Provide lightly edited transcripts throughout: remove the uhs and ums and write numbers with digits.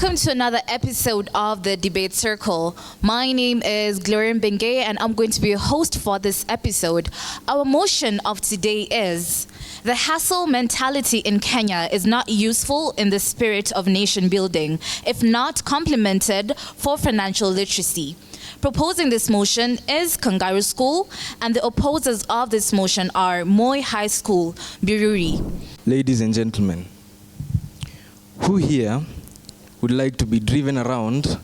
Welcome to another episode of the Debate Circle. My name is Gloria Mbenge and I'm going to be your host for this episode. Our motion of today is: the hustle mentality in Kenya is not useful in the spirit of nation building, if not complemented for financial literacy. Proposing this motion is Kangaru School, and the opposers of this motion are Moi High School, Mbiruri. Ladies and gentlemen, who here would like to be driven around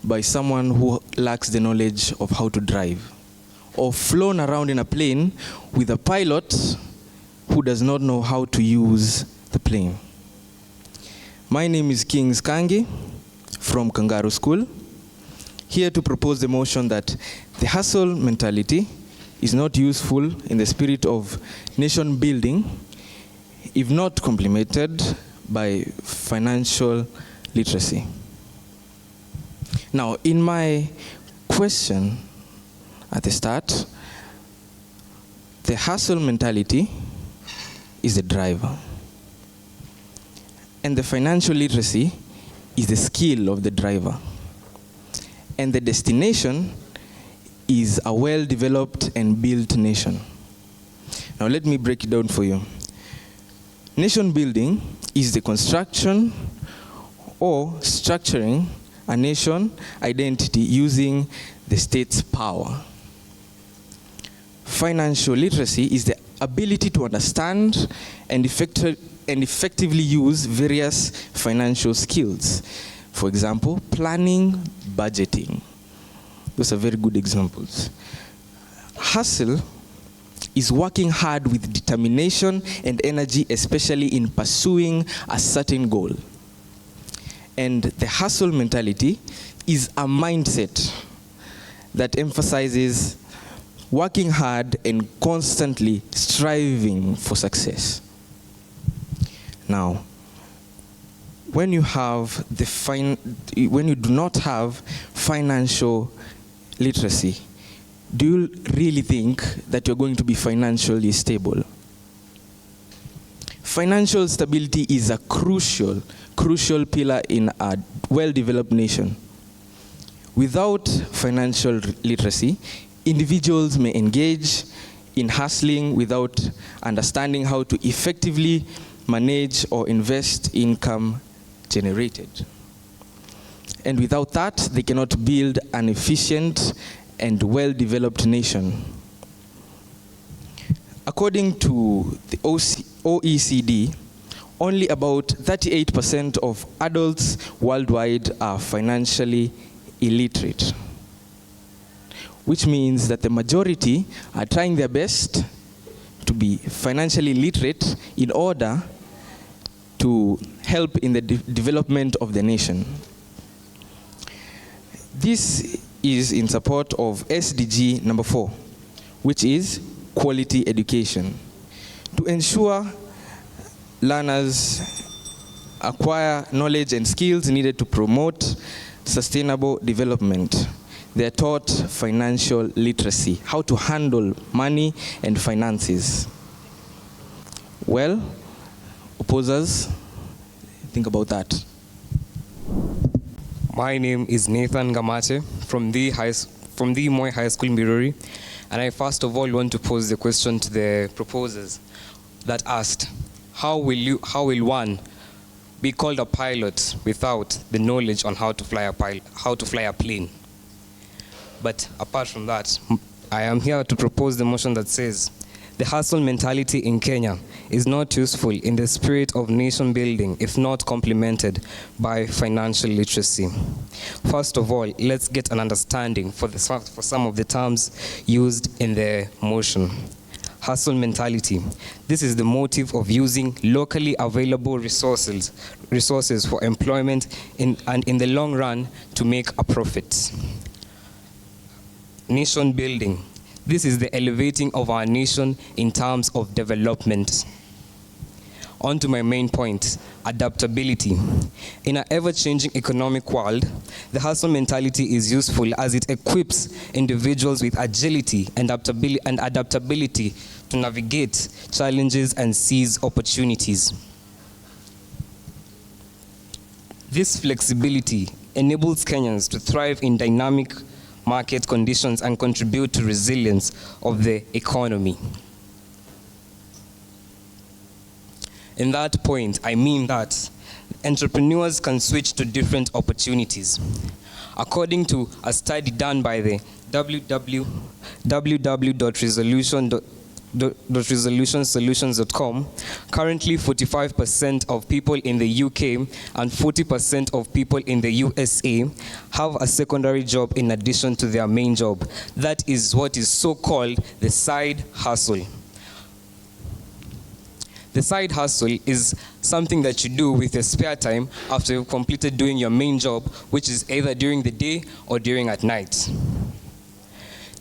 by someone who lacks the knowledge of how to drive, or flown around in a plane with a pilot who does not know how to use the plane? My name is Kings Kangi from Kangaru School, here to propose the motion that the hustle mentality is not useful in the spirit of nation building if not complemented by financial literacy. Now, in my question at the start, the hustle mentality is the driver, and the financial literacy is the skill of the driver, and the destination is a well-developed and built nation. Now, let me break it down for you. Nation building is the construction or structuring a nation identity using the state's power. Financial literacy is the ability to understand and effectively use various financial skills. For example, planning, budgeting. Those are very good examples. Hustle is working hard with determination and energy, especially in pursuing a certain goal. And the hustle mentality is a mindset that emphasizes working hard and constantly striving for success. Now, when you do not have financial literacy, do you really think that you're going to be financially stable? Financial stability is a crucial pillar in a well-developed nation. Without financial literacy, individuals may engage in hustling without understanding how to effectively manage or invest income generated. And without that, they cannot build an efficient and well-developed nation. According to the OECD, only about 38% of adults worldwide are financially illiterate, which means that the majority are trying their best to be financially literate in order to help in the development of the nation. This is in support of SDG number 4, which is quality education. To ensure learners acquire knowledge and skills needed to promote sustainable development, they are taught financial literacy, how to handle money and finances. Well, opposers, think about that. My name is Nathan Gamache from the Moi High School, Mbiruri, and I first of all want to pose the question to the proposers that asked, how will one be called a pilot without the knowledge on how to fly a plane? But apart from that, I am here to propose the motion that says, the hustle mentality in Kenya is not useful in the spirit of nation building if not complemented by financial literacy. First of all, let's get an understanding for some of the terms used in the motion. Hustle mentality. This is the motive of using locally available resources for employment and in the long run to make a profit. Nation building. This is the elevating of our nation in terms of development. On to my main point, adaptability. In an ever-changing economic world, the hustle mentality is useful as it equips individuals with agility and adaptability to navigate challenges and seize opportunities. This flexibility enables Kenyans to thrive in dynamic market conditions and contribute to resilience of the economy. In that point, I mean that entrepreneurs can switch to different opportunities. According to a study done by the www.resolutionsolutions.com, currently 45% of people in the UK and 40% of people in the USA have a secondary job in addition to their main job. That is what is so-called the side hustle. The side hustle is something that you do with your spare time after you've completed doing your main job, which is either during the day or during at night.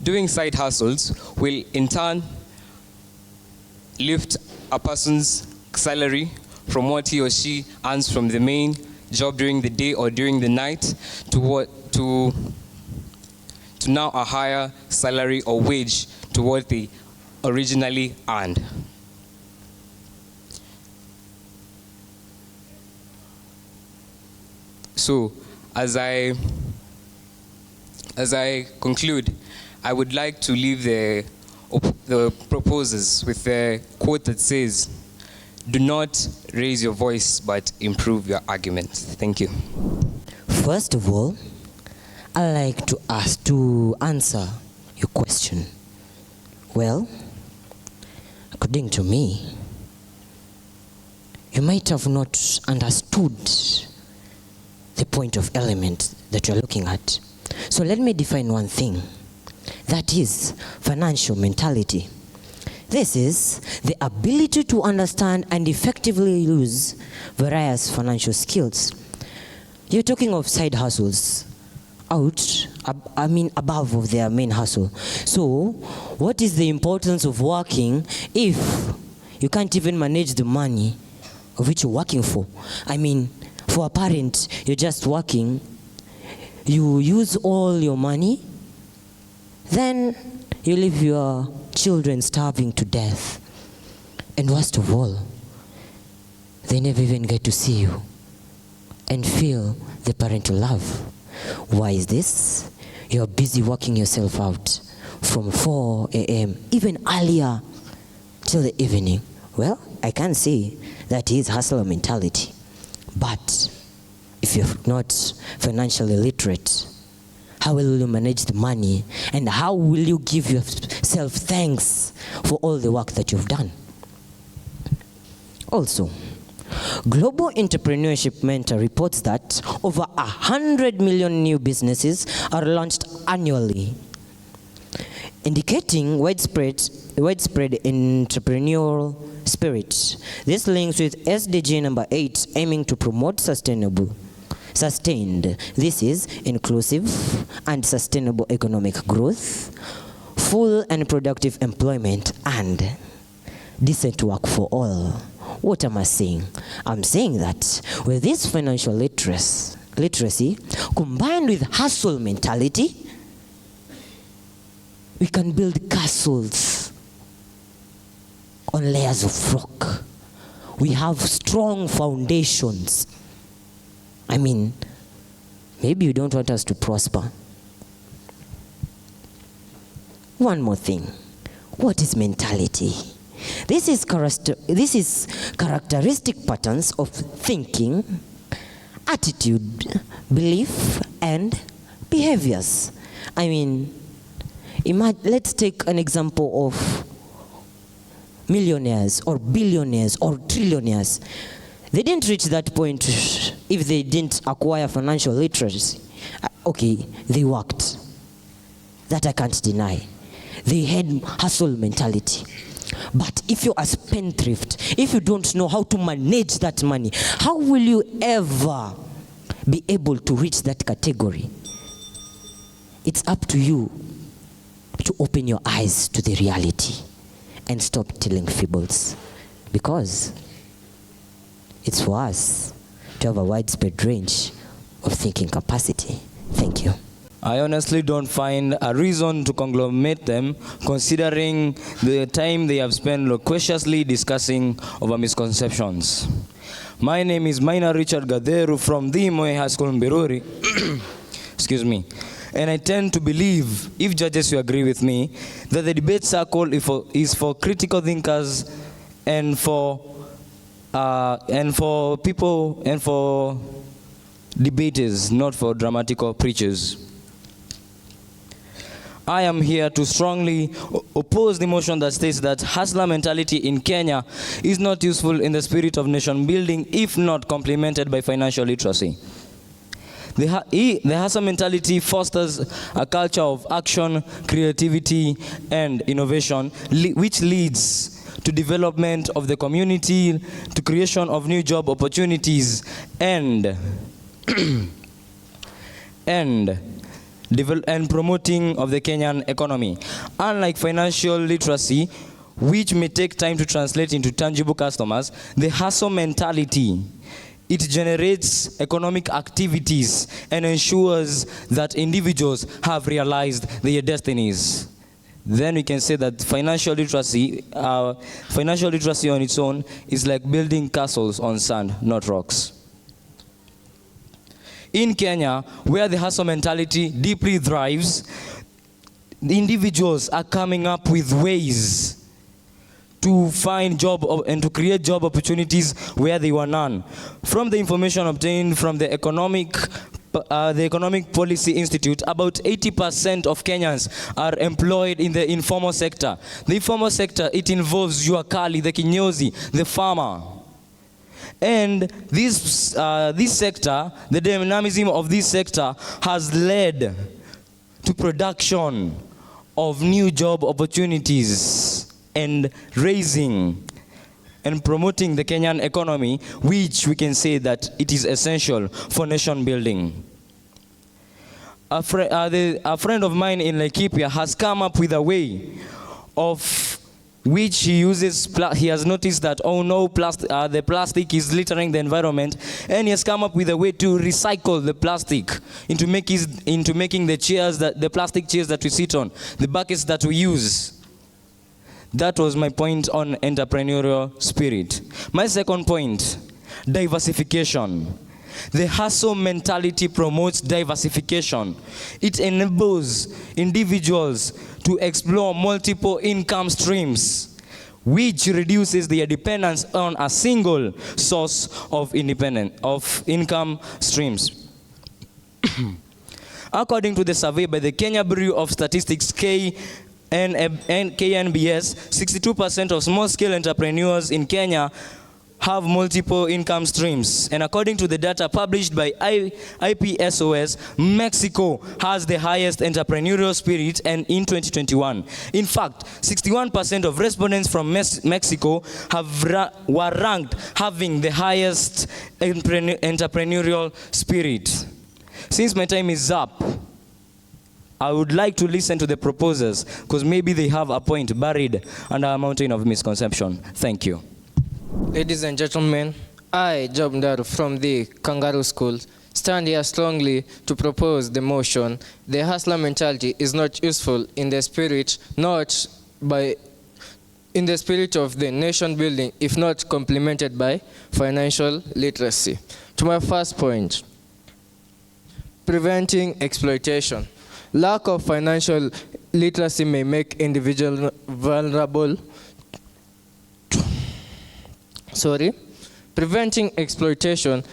Doing side hustles will in turn lift a person's salary from what he or she earns from the main job during the day or during the night to now a higher salary or wage to what they originally earned. So, as I conclude, I would like to leave the proposers with a quote that says, "Do not raise your voice, but improve your argument." Thank you. First of all, I'd like to answer your question. Well, according to me, you might have not understood the point of element that you're looking at. So let me define one thing. That is financial mentality. This is the ability to understand and effectively use various financial skills. You're talking of side hustles above of their main hustle. So what is the importance of working if you can't even manage the money of which you're working for? For a parent, you're just working, you use all your money, then you leave your children starving to death. And worst of all, they never even get to see you and feel the parental love. Why is this? You're busy working yourself out from 4 a.m., even earlier, till the evening. Well, I can say that is hustler mentality. But if you're not financially literate, how will you manage the money? And how will you give yourself thanks for all the work that you've done? Also, Global Entrepreneurship Mentor reports that over 100 million new businesses are launched annually, indicating widespread entrepreneurial spirit. This links with SDG number 8, aiming to promote sustained, this is inclusive and sustainable economic growth, full and productive employment, and decent work for all. What am I saying? I'm saying that with this financial literacy combined with hustle mentality, we can build castles on layers of rock. We have strong foundations. Maybe you don't want us to prosper. One more thing. What is mentality? This is characteristic patterns of thinking, attitude, belief, and behaviors. Let's take an example of millionaires or billionaires or trillionaires. They didn't reach that point if they didn't acquire financial literacy. Okay, they worked. That I can't deny. They had hustle mentality. But if you're a spendthrift, if you don't know how to manage that money, how will you ever be able to reach that category? It's up to you to open your eyes to the reality and stop telling fables, because it's for us to have a widespread range of thinking capacity. Thank you. I honestly don't find a reason to conglomerate them, considering the time they have spent loquaciously discussing over misconceptions. My name is Maina Richard Gaderu from the Moi High School Mbiruri. Excuse me. And I tend to believe, if judges will agree with me, that the debate circle is for critical thinkers and for people and for debaters, not for dramatical preachers. I am here to strongly oppose the motion that states that hustler mentality in Kenya is not useful in the spirit of nation building if not complemented by financial literacy. The hustler mentality fosters a culture of action, creativity, and innovation, which leads to development of the community, to creation of new job opportunities, and promoting of the Kenyan economy. Unlike financial literacy, which may take time to translate into tangible customers, the hustle mentality, it generates economic activities and ensures that individuals have realized their destinies. Then we can say that financial literacy on its own is like building castles on sand, not rocks. In Kenya, where the hustle mentality deeply thrives, the individuals are coming up with ways to find job and to create job opportunities where there were none. From the information obtained from the Economic Policy Institute, about 80% of Kenyans are employed in the informal sector. The informal sector, it involves Juakali, the kinyozi, the farmer. And this sector, the dynamism of this sector has led to production of new job opportunities and raising and promoting the Kenyan economy, which we can say that it is essential for nation building. A friend of mine in Laikipia has come up with a way of which he uses, he has noticed that, oh no, the plastic is littering the environment, and he has come up with a way to recycle the plastic into making the chairs, the plastic chairs that we sit on, the buckets that we use. That was my point on entrepreneurial spirit. My second point, diversification. The hustle mentality promotes diversification. It enables individuals to explore multiple income streams, which reduces their dependence on a single source of income streams. According to the survey by the Kenya Bureau of Statistics, KNBS, 62% of small-scale entrepreneurs in Kenya have multiple income streams. And according to the data published by IPSOS, Mexico has the highest entrepreneurial spirit and in 2021. In fact, 61% of respondents from Mexico were ranked having the highest entrepreneurial spirit. Since my time is up, I would like to listen to the proposers because maybe they have a point buried under a mountain of misconception. Thank you. Ladies and gentlemen, I, Job Ndaru from the Kangaru School, stand here strongly to propose the motion. The hustler mentality is not useful in the spirit, in the spirit of the nation building, if not complemented by financial literacy. To my first point, preventing exploitation. Lack of financial literacy may make individuals vulnerable. Preventing exploitation.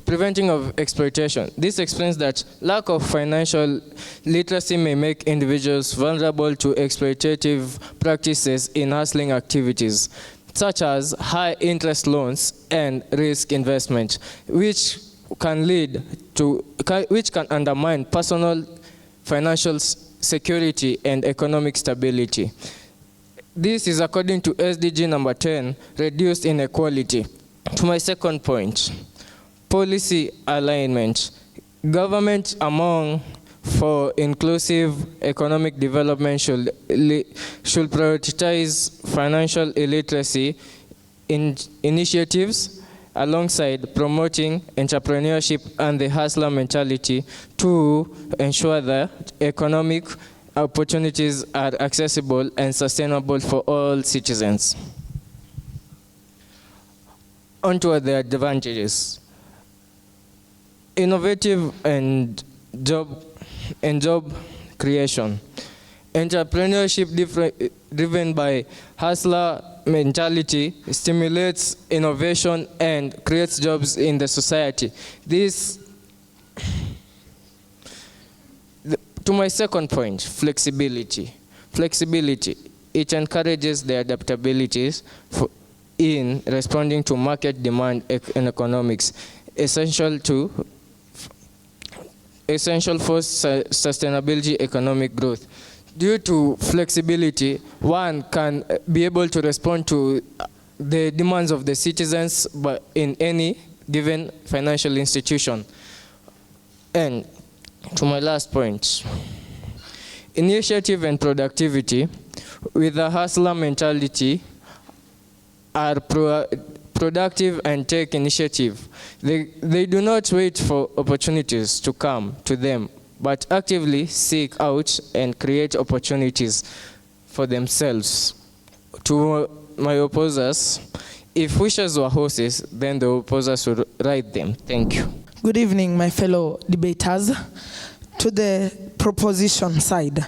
Preventing of exploitation. This explains that lack of financial literacy may make individuals vulnerable to exploitative practices in hustling activities, such as high interest loans and risk investment, which can undermine personal financial security and economic stability. This is according to SDG number 10, reduced inequality. To my second point, policy alignment. Government for inclusive economic development should prioritize financial illiteracy initiatives alongside promoting entrepreneurship and the hustler mentality to ensure that economic opportunities are accessible and sustainable for all citizens. onto the advantages. Innovative and job creation. Entrepreneurship driven by hustler mentality stimulates innovation and creates jobs in the society. To my second point, flexibility. Flexibility, it encourages the adaptabilities in responding to market demand and economics, essential for sustainability economic growth. Due to flexibility, one can be able to respond to the demands of the citizens but in any given financial institution. And to my last point, initiative and productivity with a hustler mentality are productive and take initiative. They do not wait for opportunities to come to them, but actively seek out and create opportunities for themselves. To my opposers, if wishes were horses, then the opposers would ride them. Thank you. Good evening, my fellow debaters. To the proposition side,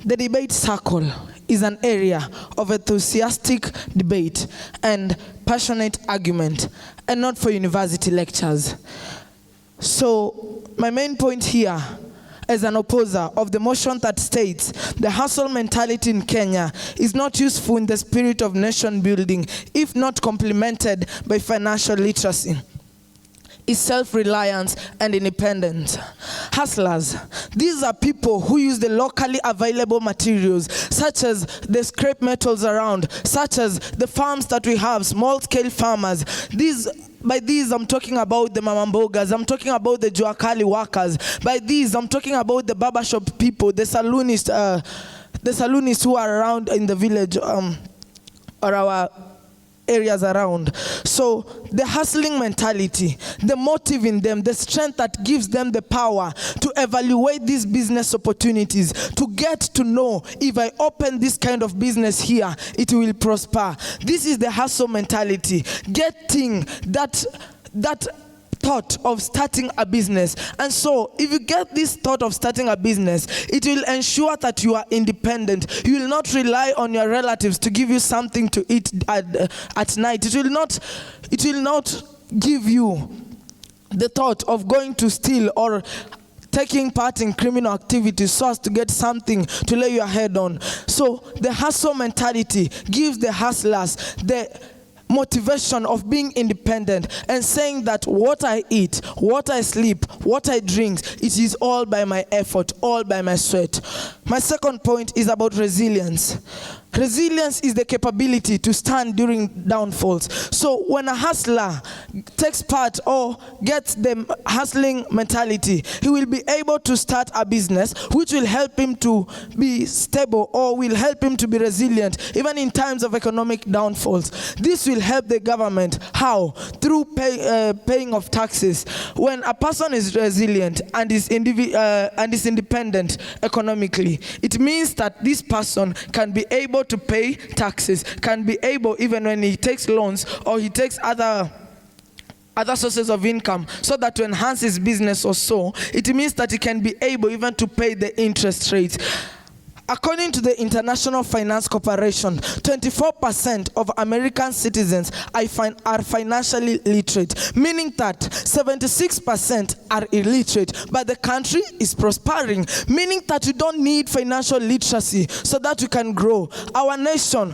the debate circle is an area of enthusiastic debate and passionate argument, and not for university lectures. So my main point here as an opposer of the motion that states the hustle mentality in Kenya is not useful in the spirit of nation building if not complemented by financial literacy, is self-reliance and independence. Hustlers, these are people who use the locally available materials, such as the scrap metals around, such as the farms that we have, small-scale farmers. By these, I'm talking about the mamambogas. I'm talking about the juakali workers. By these, I'm talking about the barbershop people, the saloonists who are around in the village or our areas around. So the hustling mentality, the motive in them, the strength that gives them the power to evaluate these business opportunities, to get to know if I open this kind of business here, it will prosper. This is the hustle mentality, getting that thought of starting a business. And so if you get this thought of starting a business, it will ensure that you are independent. You will not rely on your relatives to give you something to eat at night. It will not give you the thought of going to steal or taking part in criminal activities so as to get something to lay your head on. So the hustle mentality gives the hustlers the motivation of being independent and saying that what I eat, what I sleep, what I drink, it is all by my effort, all by my sweat. My second point is about resilience. Resilience is the capability to stand during downfalls. So when a hustler takes part or gets the hustling mentality, he will be able to start a business which will help him to be stable or will help him to be resilient even in times of economic downfalls. This will help the government. How? Through paying of taxes. When a person is resilient and is independent economically, it means that this person can be able to pay taxes, can be able, even when he takes loans or he takes other sources of income so that to enhance his business or so, it means that he can be able even to pay the interest rates. According to the International Finance Corporation, 24% of American citizens are financially literate, meaning that 76% are illiterate, but the country is prospering, meaning that you don't need financial literacy so that you can grow. Our nation,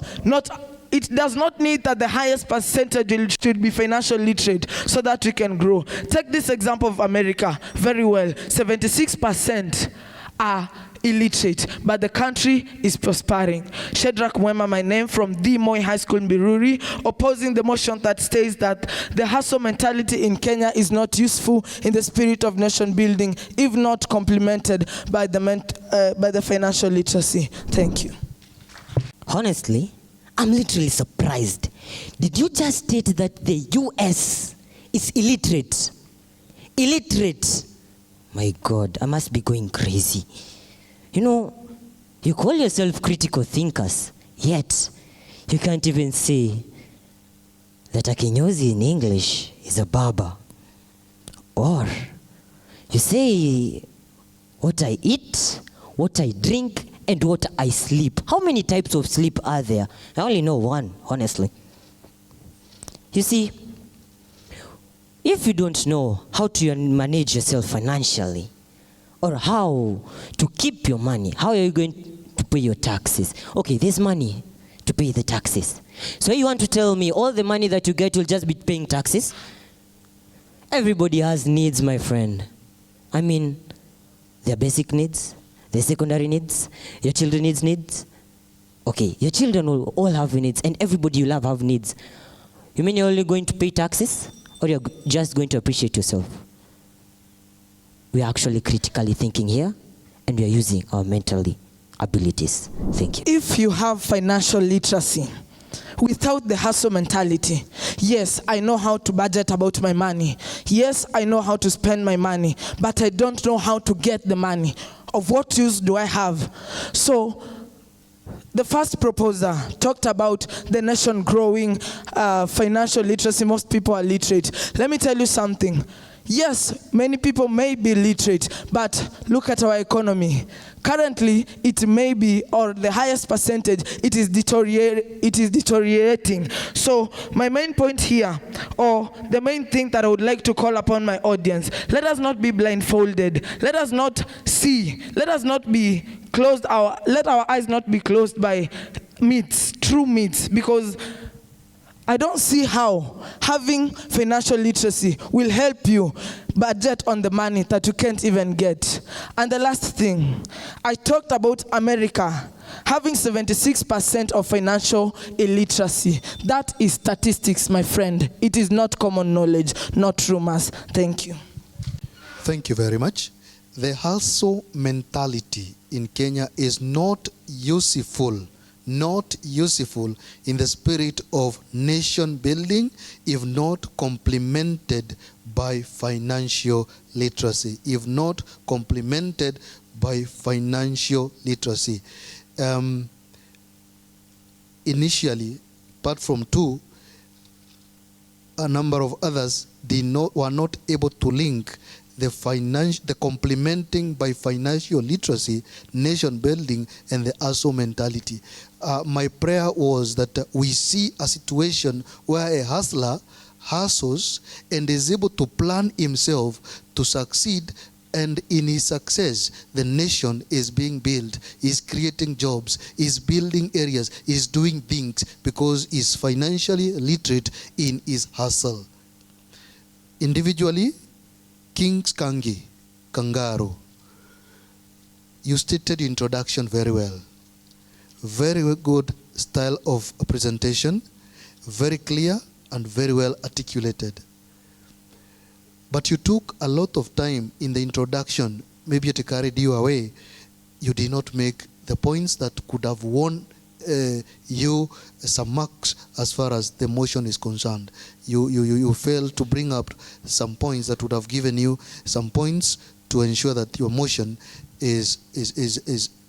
it does not need that the highest percentage should be financially literate so that we can grow. Take this example of America very well. 76% are illiterate, but the country is prospering. Shedrack Mwema, my name, from the Moi High School in Mbiruri, opposing the motion that states that the hustle mentality in Kenya is not useful in the spirit of nation building if not complemented by the financial literacy. Thank you. Honestly, I'm literally surprised. Did you just state that the US is illiterate? Illiterate. My God, I must be going crazy. You know, you call yourself critical thinkers, yet you can't even say that a kinyozi in English is a barber. Or you say what I eat, what I drink, and what I sleep. How many types of sleep are there? I only know one, honestly. You see, if you don't know how to manage yourself financially, or how to keep your money, how are you going to pay your taxes? Okay, there's money to pay the taxes. So you want to tell me all the money that you get will just be paying taxes? Everybody has needs, my friend. I mean, their basic needs, their secondary needs, your children needs. Okay, your children will all have needs, and everybody you love have needs. You mean you're only going to pay taxes, or you're just going to appreciate yourself? We are actually critically thinking here, and we are using our mentally abilities. Thank you. If you have financial literacy, without the hustle mentality, yes, I know how to budget about my money. Yes, I know how to spend my money, but I don't know how to get the money. Of what use do I have? So, the first proposer talked about the nation growing financial literacy. Most people are literate. Let me tell you something. Yes, many people may be literate, but look at our economy. Currently, it may be, or the highest percentage, it is deteriorating. So my main point here, or the main thing that I would like to call upon my audience, let us not be blindfolded. Let us not see. Let us not be closed. Let our eyes not be closed by myths, true myths, because I don't see how having financial literacy will help you budget on the money that you can't even get. And the last thing, I talked about America having 76% of financial illiteracy. That is statistics, my friend. It is not common knowledge, not rumors. Thank you. Thank you very much. The hustle mentality in Kenya is not useful in the spirit of nation building if not complemented by financial literacy. Initially, apart from two, a number of others were not able to link the complementing by financial literacy, nation building, and the hustle mentality. My prayer was that we see a situation where a hustler hustles and is able to plan himself to succeed, and in his success, the nation is being built, is creating jobs, is building areas, is doing things because he's financially literate in his hustle. Individually, King's Kangaru, you stated your introduction very well. Very good style of presentation, very clear and very well articulated. But you took a lot of time in the introduction. Maybe it carried you away. You did not make the points that could have won you some marks as far as the motion is concerned. You failed to bring up some points that would have given you some points to ensure that your motion is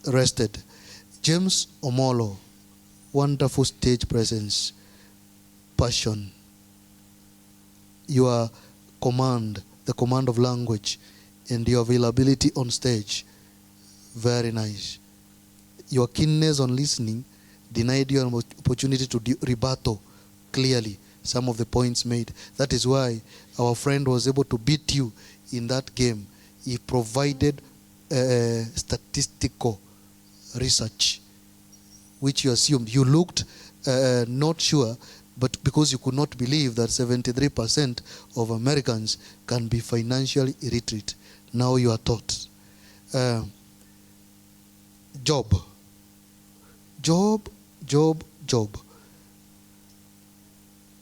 rested. James Omolo, wonderful stage presence, passion, your command, the command of language, and your availability on stage, very nice. Your keenness on listening denied you an opportunity to rebuttal clearly some of the points made. That is why our friend was able to beat you in that game. He provided statistical research, which you assumed. You looked not sure, but because you could not believe that 73% of Americans can be financially illiterate. Now you are taught. Job.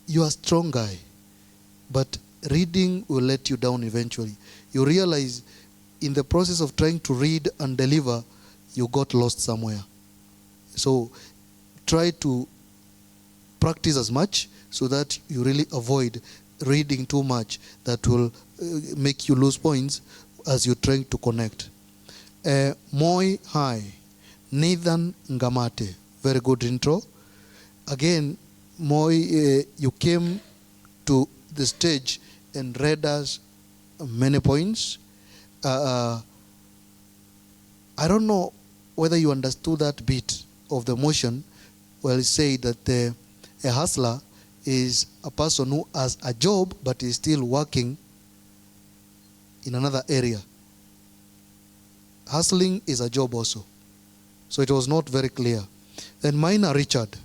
You are a strong guy, but reading will let you down eventually. You realize in the process of trying to read and deliver, you got lost somewhere. So try to practice as much so that you really avoid reading too much that will make you lose points as you're trying to connect. Moi Hai, Nathan Ngamate, very good intro. Again, Moi, you came to the stage and read us many points. I don't know whether you understood that bit of the motion where it said that a hustler is a person who has a job but is still working in another area. Hustling is a job also. So it was not very clear. Then Minor Richard,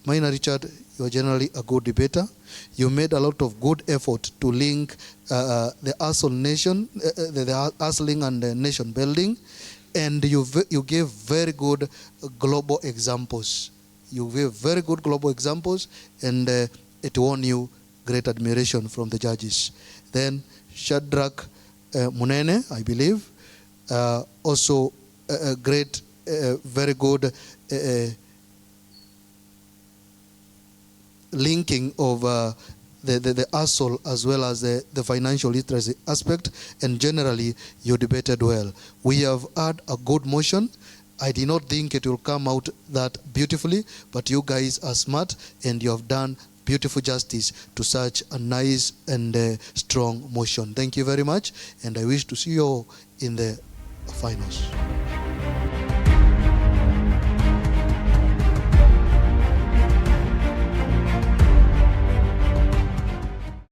you are generally a good debater. You made a lot of good effort to link the hustle nation, the hustling and the nation building, and you gave very good global examples. You gave very good global examples, and it won you great admiration from the judges. Then Shadrach Munene, I believe, also a great, very good linking of the hustle as well as the financial literacy aspect, and generally you debated well. We have had a good motion. I did not think it will come out that beautifully, but you guys are smart and you have done beautiful justice to such a nice and strong motion. Thank you very much, and I wish to see you all in the finals.